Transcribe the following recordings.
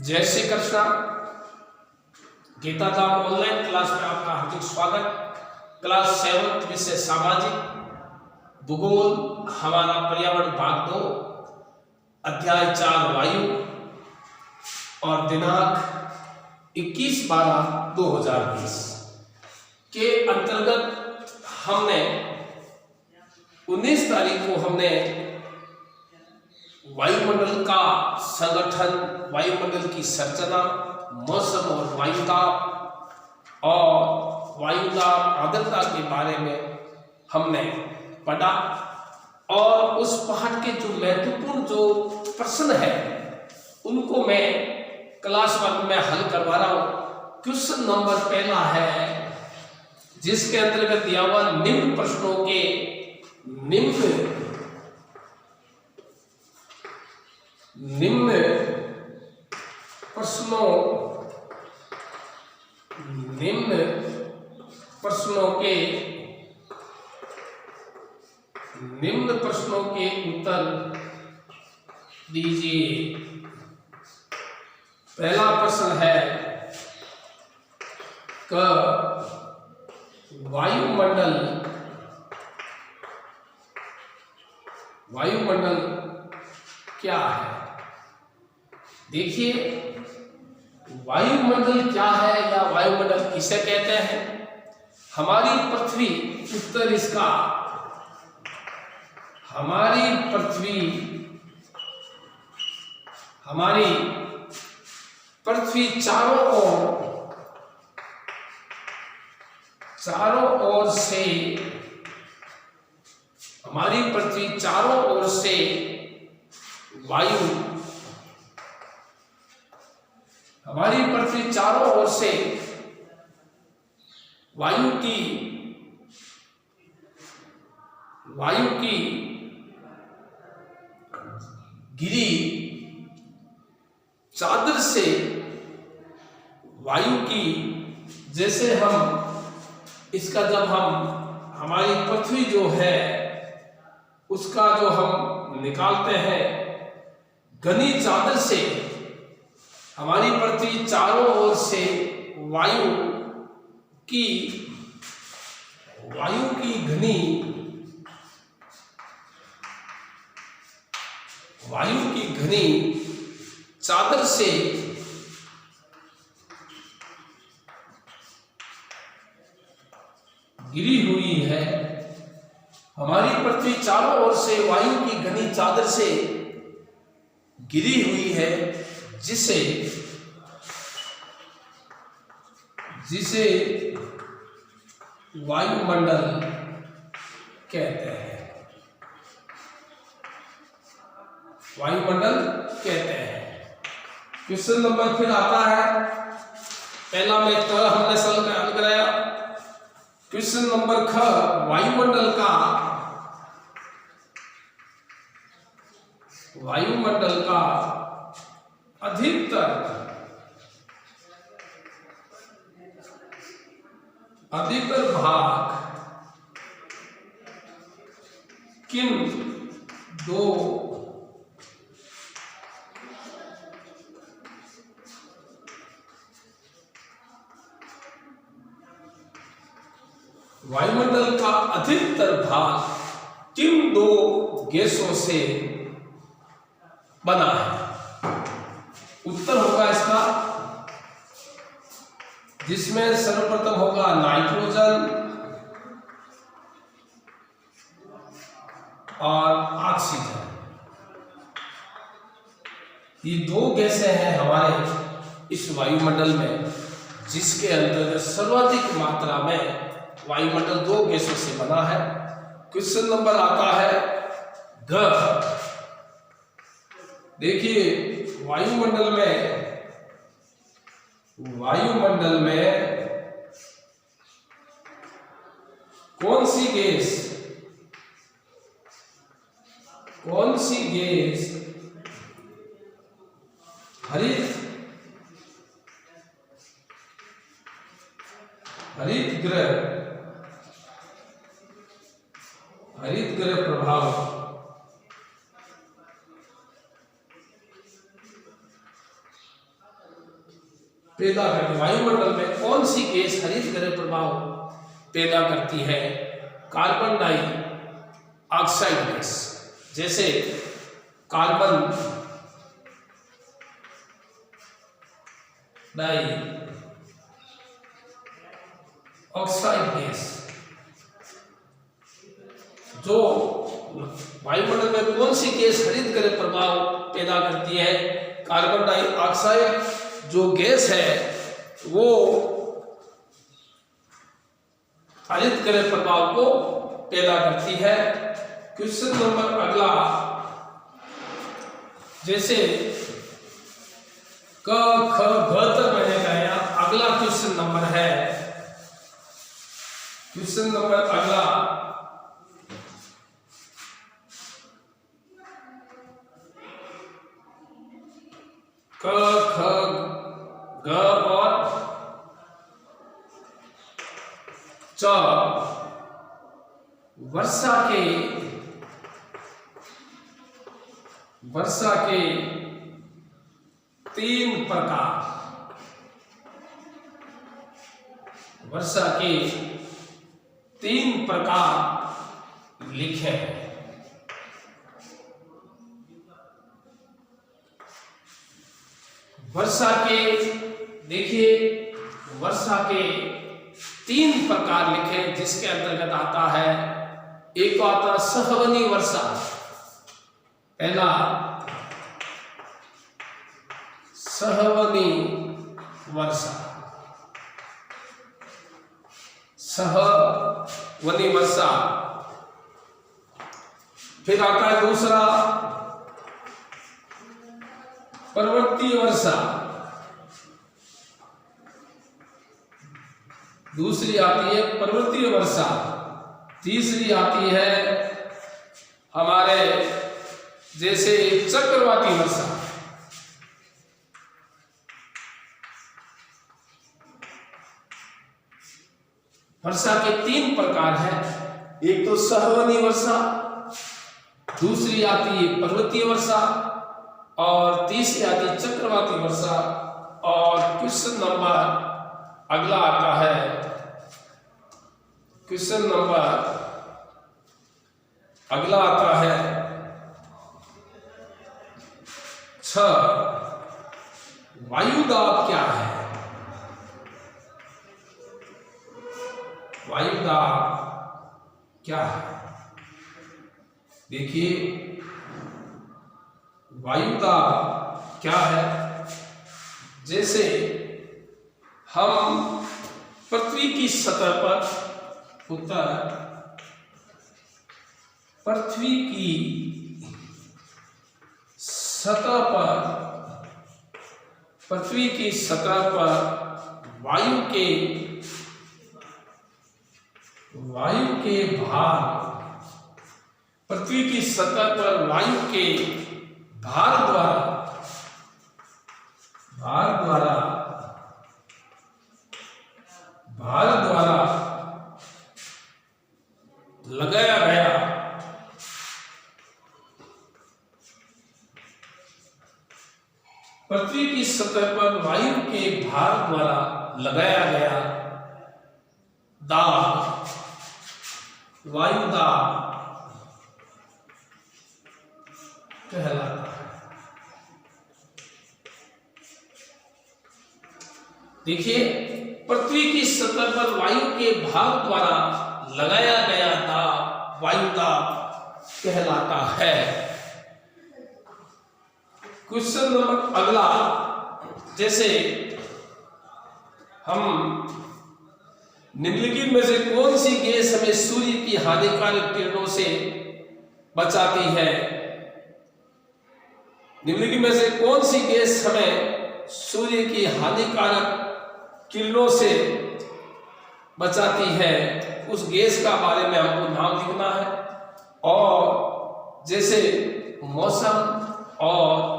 जय श्री कृष्णा। गीता धाम online class में आपका हार्दिक स्वागत। क्लास 7 विषय सामाजिक भूगोल, हमारा पर्यावरण भाग 2, अध्याय 4 वायु और दिनांक 21/12/2020 के अंतर्गत हमने 19 तारीख को हमने वायुमंडल का संगठन, वायुमंडल की संरचना, मौसम और वायुदाब आर्द्रता के बारे में हमने पढ़ा। और उस पाठ के जो महत्वपूर्ण जो प्रश्न है उनको मैं क्लास 1 में हल करवा रहा हूं। क्वेश्चन नंबर पहला है जिसके अंतर्गत दिया हुआ निम्न प्रश्नों के निम्न प्रश्नों के उत्तर दीजिए। पहला प्रश्न है क वायुमंडल क्या है। देखिए, वायुमंडल क्या है या वायुमंडल किसे कहते हैं। हमारी पृथ्वी, उत्तर इसका, हमारी पृथ्वी चारों ओर से वायु की घिरी चादर से, वायु की, जैसे जब हमारी पृथ्वी जो है उसका जो हम निकालते हैं घनी चादर से, हमारी पृथ्वी चारों ओर से वायु की घनी चादर से घिरी हुई है। हमारी पृथ्वी चारों ओर से वायु की घनी चादर से घिरी हुई है, जिसे वायुमंडल कहते हैं। क्वेश्चन नंबर फिर आता है, पहला में हमने हल कराया। क्वेश्चन नंबर ख, वायुमंडल का अधिकतर भाग किन दो वायुमंडल का अधिकतर भाग किन दो गैसों से बना है। उत्तर होगा इसका, जिसमें सर्वप्रथम होगा नाइट्रोजन और ऑक्सीजन। ये दो गैसें हैं हमारे इस वायुमंडल में, जिसके अंतर्गत सर्वाधिक मात्रा में वायुमंडल दो गैसों से बना है। क्वेश्चन नंबर आता है घ। देखिए, वायुमंडल में कौन सी गैस हरित ग्रह प्रभाव पैदा करती, वायुमंडल में कौन सी गैस हरित गृह प्रभाव पैदा करती है? Carbon dioxide gas. जैसे कार्बन डाइऑक्साइड गैस जो वायुमंडल में कौन सी गैस हरित गृह प्रभाव पैदा करती है? कार्बन डाइऑक्साइड जो गैस है वो हरित गृह प्रभाव को पैदा करती है। क्वेश्चन नंबर अगला, जैसे क ख ग तक मैंने कहा, अगला क्वेश्चन नंबर है, क्वेश्चन नंबर अगला क ख ग और च वर्षा के तीन प्रकार, वर्षा के तीन प्रकार लिखे हैं। वर्षा के, देखिए वर्षा के तीन प्रकार लिखे, जिसके अंतर्गत आता है, एक तो आता सहवनी वर्षा, पहला सहवनी वर्षा, सहवनी वर्षा। फिर आता है दूसरा पर्वतीय वर्षा, दूसरी आती है पर्वतीय वर्षा, तीसरी आती है हमारे जैसे चक्रवाती वर्षा। वर्षा के तीन प्रकार हैं, एक तो सहवनी वर्षा, दूसरी आती है पर्वतीय वर्षा और तीसरी आती है चक्रवाती वर्षा। और क्वेश्चन नंबर अगला आता है, क्वेश्चन नंबर अगला आता है 6, वायुदाब क्या है? वायुदाब क्या है? देखिए वायुदाब क्या है? जैसे हम पृथ्वी की सतह पर पृथ्वी की सतह पर वायु के भार, पृथ्वी की सतह पर वायु के भार द्वारा लगाया गया पृथ्वी की सतह पर वायु के भार द्वारा लगाया गया दाब, वायु दाब कहलाता है। देखिए पृथ्वी की सतह पर वायु के भार द्वारा लगाया गया दाब वायु दाब कहलाता है। क्वेश्चन नंबर अगला, जैसे हम निम्नलिखित में से कौन सी गैस हमें सूर्य की हानिकारक किरणों से बचाती है? निम्नलिखित में से कौन सी गैस हमें सूर्य की हानिकारक किरणों से बचाती है? उस गैस का बारे में हमको नाम लिखना है। और जैसे मौसम और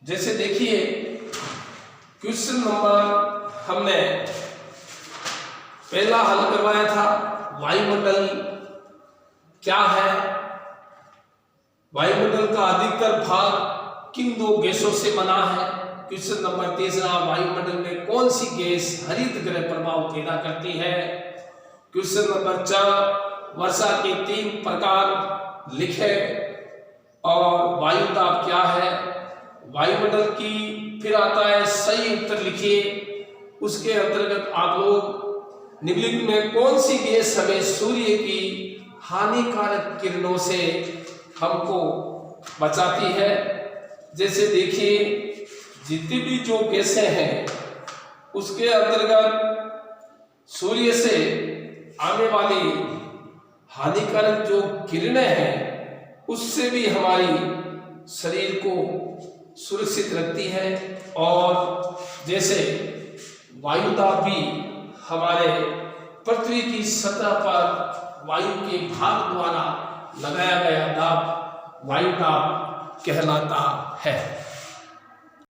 जैसे देखिए क्वेश्चन नंबर हमने पहला हल करवाया था, वायुमंडल क्या है? वायुमंडल का अधिकतर भाग किन दो गैसों से बना है? क्वेश्चन नंबर तीसरा, वायुमंडल में कौन सी गैस हरित गृह प्रभाव पैदा करती है? क्वेश्चन नंबर 4, वर्षा के 3 प्रकार लिखे और वायुदाब क्या है? वायुमंडल की फिर आता है सही उत्तर लिखिए। उसके अंतर्गत आप लोग निम्नलिखित में कौन सी गैस हमें सूर्य की हानिकारक किरणों से हमको बचाती है? जैसे देखिए, जितनी भी जो गैसें हैं उसके अंतर्गत सूर्य से आने वाली हानिकारक जो किरणें हैं उससे भी हमारी शरीर को सुरक्षित रखती है। और जैसे वायुदाब भी हमारे पृथ्वी की सतह पर वायु के भाग द्वारा लगाया गया दाब वायुदाब कहलाता है।